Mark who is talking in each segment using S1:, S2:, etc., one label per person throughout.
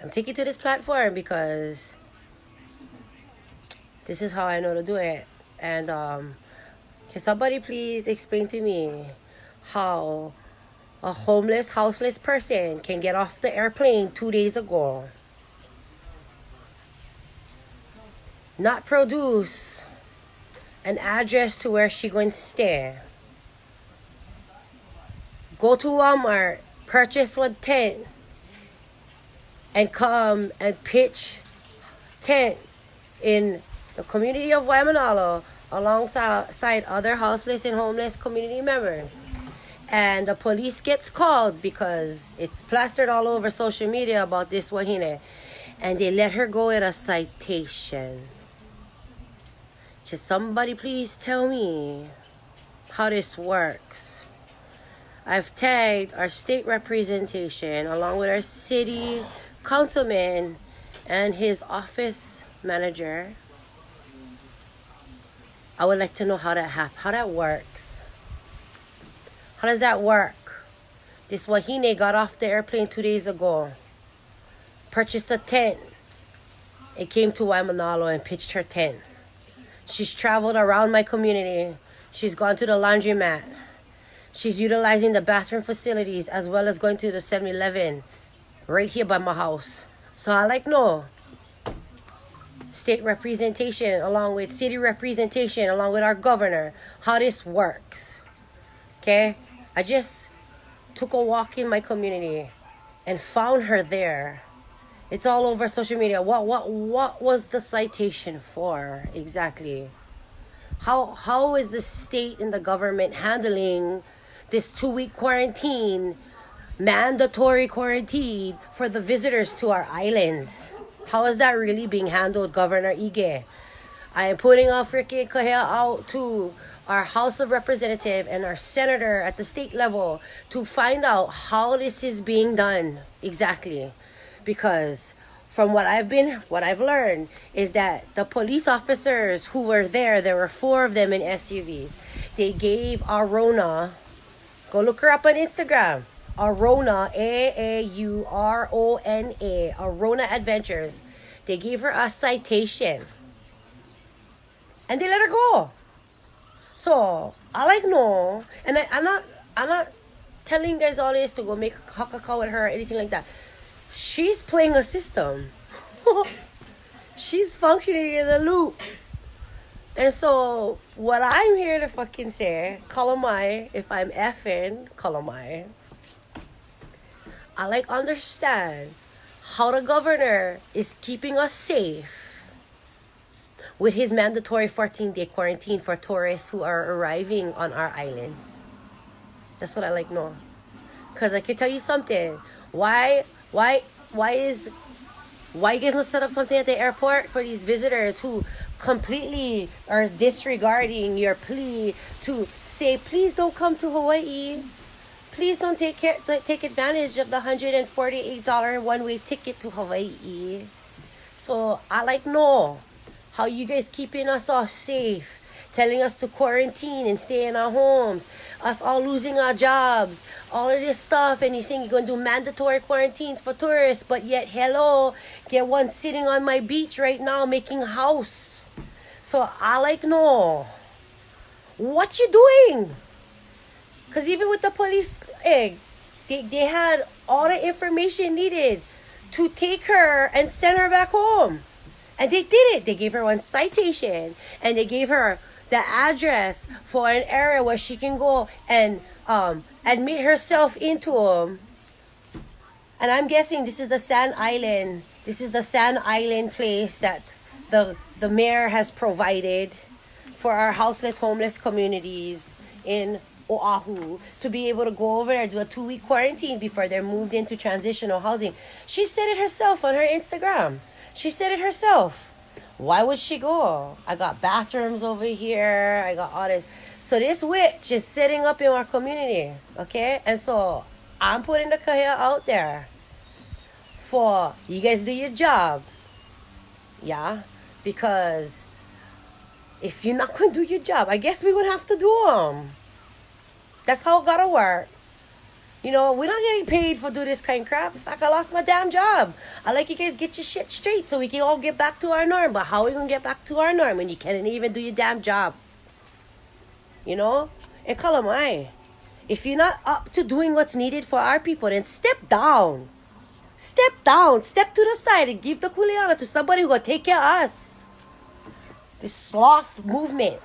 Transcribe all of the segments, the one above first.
S1: I'm taking to this platform because this is how I know to do it. And can somebody please explain to me how a homeless, houseless person can get off the airplane 2 days ago, not produce an address to where she going to stay, go to Walmart, purchase one tent, and come and pitch tent in the community of Waimanalo alongside other houseless and homeless community members. And the police gets called because it's plastered all over social media about this wahine. And they let her go with a citation. Can somebody please tell me how this works? I've tagged our state representation along with our city councilman and his office manager. I would like to know how that works. How does that work? This wahine got off the airplane 2 days ago, purchased a tent, and came to Waimanalo and pitched her tent. She's traveled around my community. She's gone to the laundromat. She's utilizing the bathroom facilities as well as going to the 7-Eleven right here by my house. So I like no state representation along with city representation along with our governor, how this works. Okay? I just took a walk in my community and found her there. It's all over social media. What was the citation for exactly? How is the state and the government handling this 2-week quarantine, mandatory quarantine for the visitors to our islands? How is that really being handled, Governor Ige? I am putting a freaking kahea out to our House of Representative and our senator at the state level to find out how this is being done exactly. Because from what I've learned is that the police officers who were there were 4 of them in SUVs. They gave Aarona, go look her up on Instagram, Aarona, Aarona, Aarona Adventures. They gave her a citation. And they let her go. So, I like no. And I'm not telling you guys all this to go make hakaka with her or anything like that. She's playing a system. She's functioning in a loop. And so, what I'm here to fucking say, Kalamai, if I'm effing Kalamai, I like understand how the governor is keeping us safe with his mandatory 14-day quarantine for tourists who are arriving on our islands. That's what I like know. Because I can tell you something. Why is you guys not set up something at the airport for these visitors who completely are disregarding your plea to say, please don't come to Hawaii. Please don't take advantage of the $148 one-way ticket to Hawaii. So I like know how you guys keeping us all safe, telling us to quarantine and stay in our homes, us all losing our jobs, all of this stuff, and you're saying you're going to do mandatory quarantines for tourists, but yet, hello, get one sitting on my beach right now making house. So I like know what you doing? Because even with the police, they had all the information needed to take her and send her back home. And they did it. They gave her one citation. And they gave her the address for an area where she can go and admit herself into them. And I'm guessing this is the Sand Island. This is the Sand Island place that the mayor has provided for our houseless, homeless communities in Oahu to be able to go over there and do a 2-week quarantine before they're moved into transitional housing. She said it herself on her Instagram. She said it herself. Why would she go? I got bathrooms over here. I got all this. So this witch is sitting up in our community, okay? And so I'm putting the kahea out there for you guys do your job. Yeah? Because if you're not going to do your job, I guess we're going to have to do them. That's how it got to work. You know, we're not getting paid for do this kind of crap. In fact, I lost my damn job. I like you guys get your shit straight so we can all get back to our norm. But how are we going to get back to our norm when you can't even do your damn job? You know? And kalamai. If you're not up to doing what's needed for our people, then step down. Step down. Step to the side and give the kuleana to somebody who will take care of us. This sloth movement.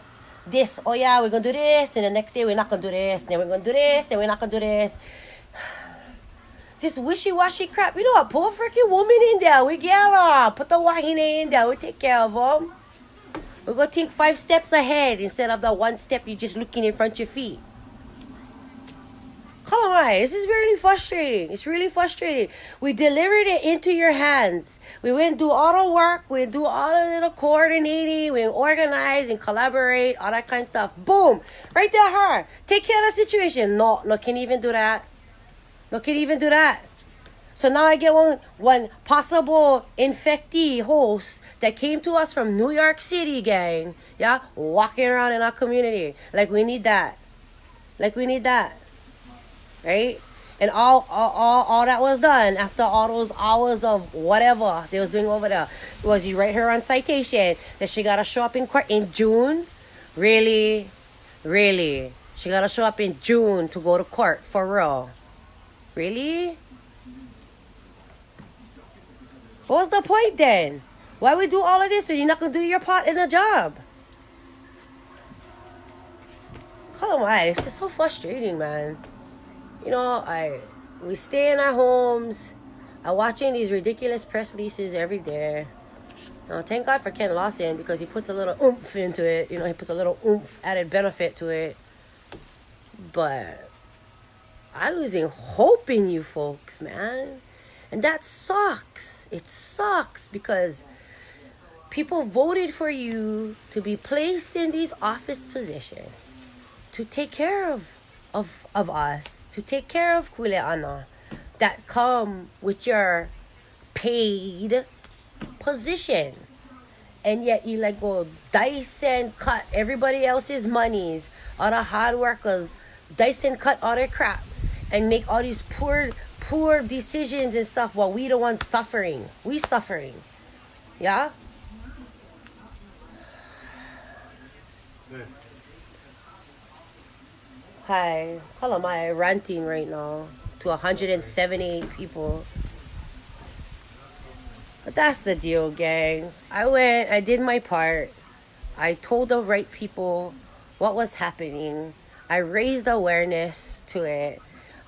S1: This, oh yeah, we're going to do this, and the next day we're not going to do this, then we're going to do this, then we're not going to do this. This wishy-washy crap. You know what? Put a freaking woman in there. We get her. Put the wahine in there. We take care of them. We're going to think 5 steps ahead instead of the 1 step you're just looking in front of your feet. Kalamai, this is really frustrating. It's really frustrating. We delivered it into your hands. We went and do all the work. We do all the little coordinating. We organize and collaborate, all that kind of stuff. Boom. Right there, her. Take care of the situation. No, can't even do that. No, can't even do that. So now I get one possible infectee host that came to us from New York City, gang. Yeah? Walking around in our community. Like, we need that. Right? And all that was done after all those hours of whatever they was doing over there was you write her on citation that she got to show up in court in June. Really? She got to show up in June to go to court for real. Really? What was the point then? Why we do all of this when you're not going to do your part in the job? Come on, it's just so frustrating, man. You know, we stay in our homes. I'm watching these ridiculous press releases every day. You know, thank God for Ken Lawson because he puts a little oomph into it. You know, he puts a little oomph added benefit to it. But I'm losing hope in you folks, man. And that sucks. It sucks because people voted for you to be placed in these office positions to take care of us, to take care of kuleana that come with your paid position. And yet you like go dice and cut everybody else's monies, all the hard workers, dice and cut all their crap and make all these poor decisions and stuff while we the ones suffering. We suffering. Yeah? Hi. How am I ranting right now to 178 people? But that's the deal, gang. I did my part. I told the right people what was happening. I raised awareness to it.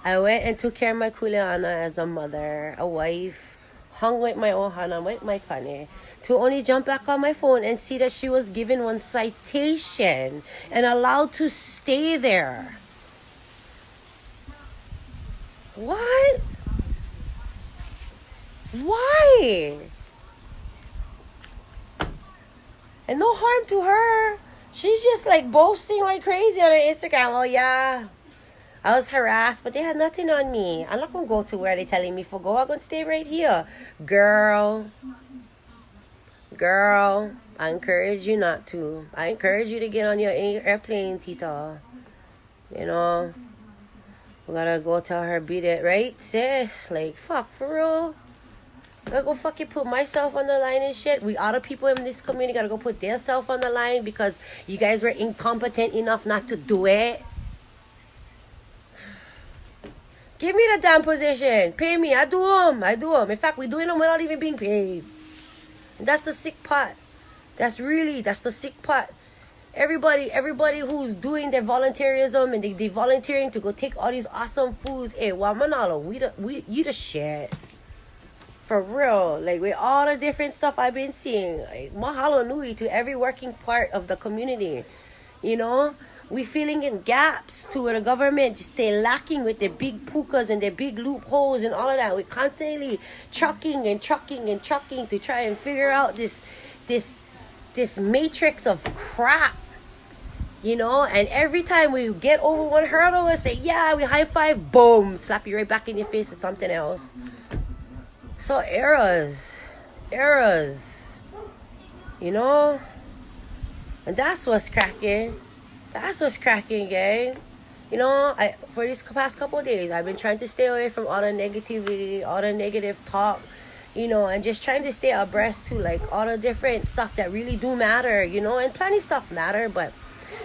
S1: I went and took care of my kuleana as a mother, a wife, hung with my ohana, with my kane, to only jump back on my phone and see that she was given one citation and allowed to stay there. What? Why? And no harm to her. She's just like boasting like crazy on her Instagram. Oh yeah, I was harassed, but they had nothing on me. I'm not going to go to where they're telling me for go. I'm going to stay right here. Girl, I encourage you not to. I encourage you to get on your airplane, Tita. You know, we gotta go tell her beat it, right, sis? Like, fuck, for real? I gotta go fucking put myself on the line and shit. We other people in this community gotta go put their self on the line because you guys were incompetent enough not to do it. Give me the damn position. Pay me. I do them. In fact, we're doing them without even being paid. And that's the sick part. That's the sick part. Everybody who's doing their volunteerism and they volunteering to go take all these awesome foods. Hey, Wamanalo, you the shit. For real. Like, with all the different stuff I've been seeing. Like, mahalo nui to every working part of the community. You know? We filling in gaps to where the government just stay lacking with their big pukas and their big loopholes and all of that. We're constantly trucking to try and figure out this matrix of crap. You know, and every time we get over one hurdle and say, yeah, we high five, boom, slap you right back in your face or something else. So errors, you know, and that's what's cracking, gang. You know, for these past couple of days, I've been trying to stay away from all the negativity, all the negative talk, you know, and just trying to stay abreast to like all the different stuff that really do matter, you know, and plenty stuff matter, but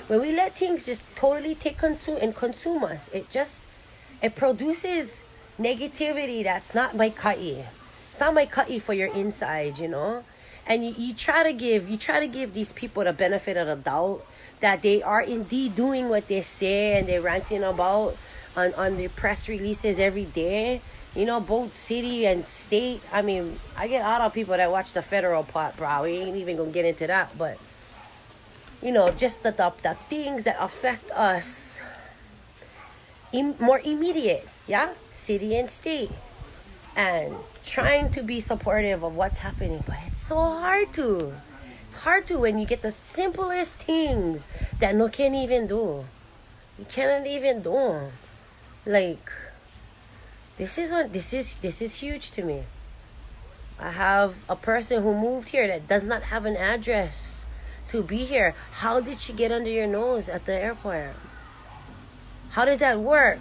S1: when we let things just totally consume us, it produces negativity that's not my cutty. It's not my cutty for your inside, you know. And you try to give these people the benefit of the doubt that they are indeed doing what they say and they're ranting about on their press releases every day. You know, both city and state. I mean, I get a lot of people that watch the federal part, bro. We ain't even gonna get into that, but you know, just the things that affect us more immediate, yeah, city and state, and trying to be supportive of what's happening, but it's so hard to. It's hard to when you get the simplest things that no can even do. You cannot even do. Like, this is huge to me. I have a person who moved here that does not have an address to be here. How did she get under your nose at the airport? How did that work?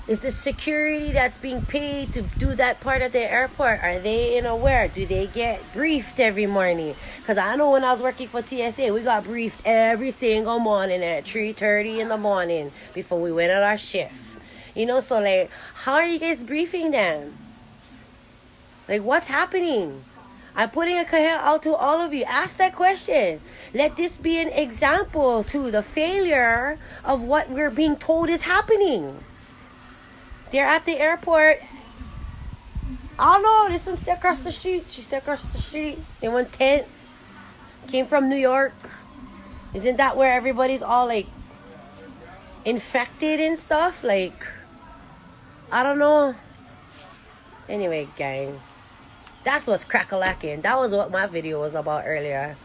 S1: Is the security that's being paid to do that part at the airport, are they aware? Do they get briefed every morning? Because I know when I was working for TSA, we got briefed every single morning at 3:30 in the morning before we went on our shift. You know, so like, how are you guys briefing them? Like, what's happening? I'm putting a call out to all of you. Ask that question. Let this be an example to the failure of what we're being told is happening. They're at the airport. Oh no, this one stayed across the street. She stayed across the street. They went tent. Came from New York. Isn't that where everybody's all like infected and stuff? Like, I don't know. Anyway, gang. That's what's crack-a-lacking. That was what my video was about earlier.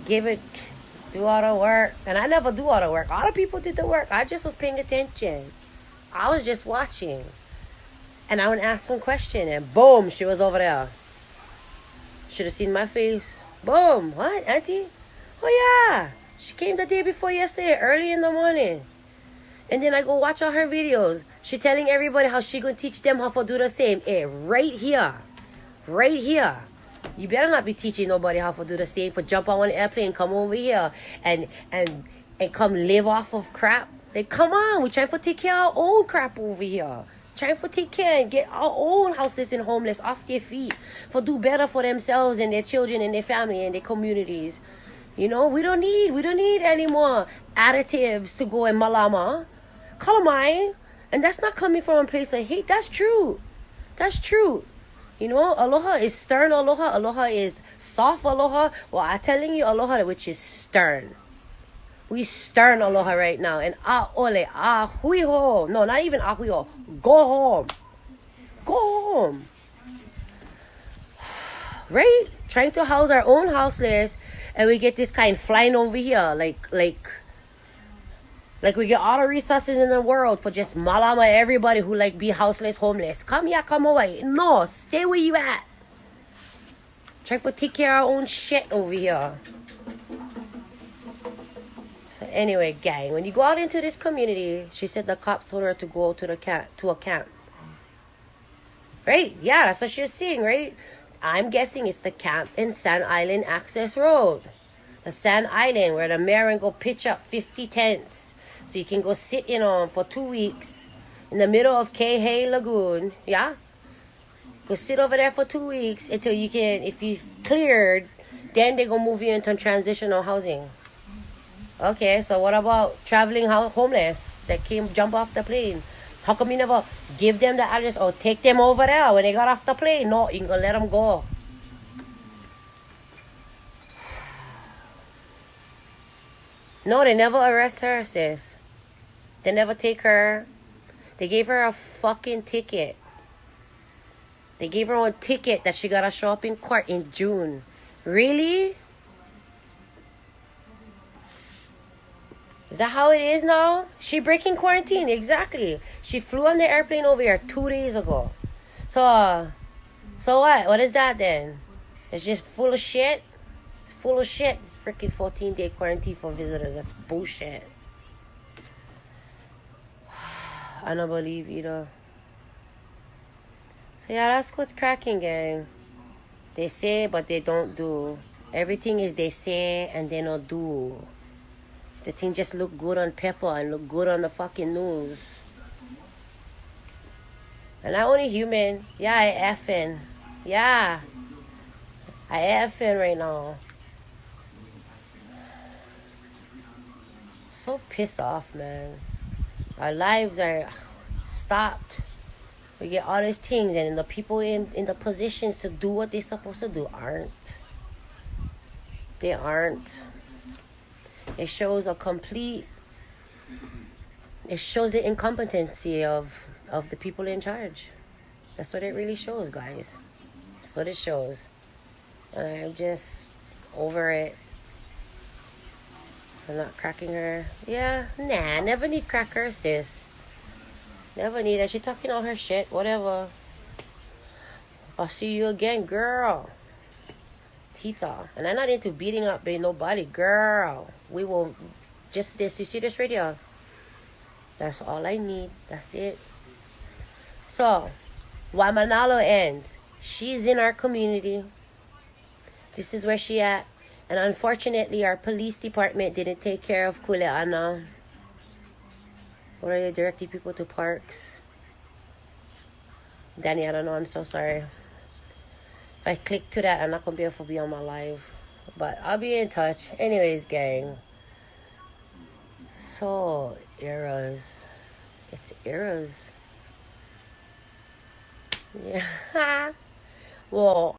S1: Do all the work. And I never do all the work. All the people did the work. I just was paying attention. I was just watching. And I would ask one question and boom, she was over there. Should have seen my face. Boom. What, auntie? Oh yeah. She came the day before yesterday, early in the morning. And then I go watch all her videos. She telling everybody how she gonna teach them how to do the same. Hey, right here. Right here. You better not be teaching nobody how to do the same. For jump on an airplane, come over here and come live off of crap. Like, come on, we're trying to take care of our own crap over here. Trying to take care and get our own houseless and homeless off their feet. For do better for themselves and their children and their family and their communities. You know, we don't need any more additives to go and malama. Kalamai. And that's not coming from a place of hate. That's true. That's true. You know, aloha is stern aloha. Aloha is soft aloha. Well, I'm telling you aloha, which is stern. We stern aloha right now. And ole, hui ho. No, not even hui ho. Go home. Go home. Right? Trying to house our own houseless. And we get this kind flying over here. Like we get all the resources in the world for just malama everybody who like be houseless, homeless. Come here, come away. No, stay where you at. Try to take care of our own shit over here. So anyway, gang, when you go out into this community, she said the cops told her to go to a camp. Right? Yeah, that's what she's saying, right? I'm guessing it's the camp in Sand Island Access Road. The Sand Island where the mayor and go pitch up 50 tents. So you can go sit in on for 2 weeks in the middle of Kehei Lagoon. Yeah? Go sit over there for 2 weeks until you can, if you've cleared, then they go move you into transitional housing. Okay, so what about traveling homeless that jump off the plane? How come you never give them the address or take them over there when they got off the plane? No, you gonna let them go. No, they never arrest her, sis. They never take her. They gave her a fucking ticket. They gave her a ticket that she gotta show up in court in June. Really? Is that how it is now? She breaking quarantine, exactly. She flew on the airplane over here 2 days ago. So what? What is that then? It's just full of shit? It's full of shit. It's freaking 14-day quarantine for visitors. That's bullshit. I don't believe either. So yeah, that's what's cracking, gang. They say, but they don't do. Everything is they say and they don't do. The thing just look good on paper and look good on the fucking news. And I only human. Yeah, I effing. Yeah, I effing right now. So pissed off, man. Our lives are stopped. We get all these things, and the people in the positions to do what they're supposed to do aren't. They aren't. It shows a complete. It shows the incompetency of the people in charge. That's what it really shows, guys. That's what it shows. And I'm just over it. I'm not cracking her. Yeah, nah, never need crack her, sis. Never need her. She talking all her shit. Whatever. I'll see you again, girl. Tita. And I'm not into beating up nobody, girl. We will just this. You see this right here? That's all I need. That's it. So, while Manalo ends, she's in our community. This is where she at. And unfortunately, our police department didn't take care of Kuleana. What are you directing people to parks? Danny, I don't know. I'm so sorry. If I click to that, I'm not going to be able to be on my live. But I'll be in touch. Anyways, gang. So, eras. It's eras. Yeah. Well,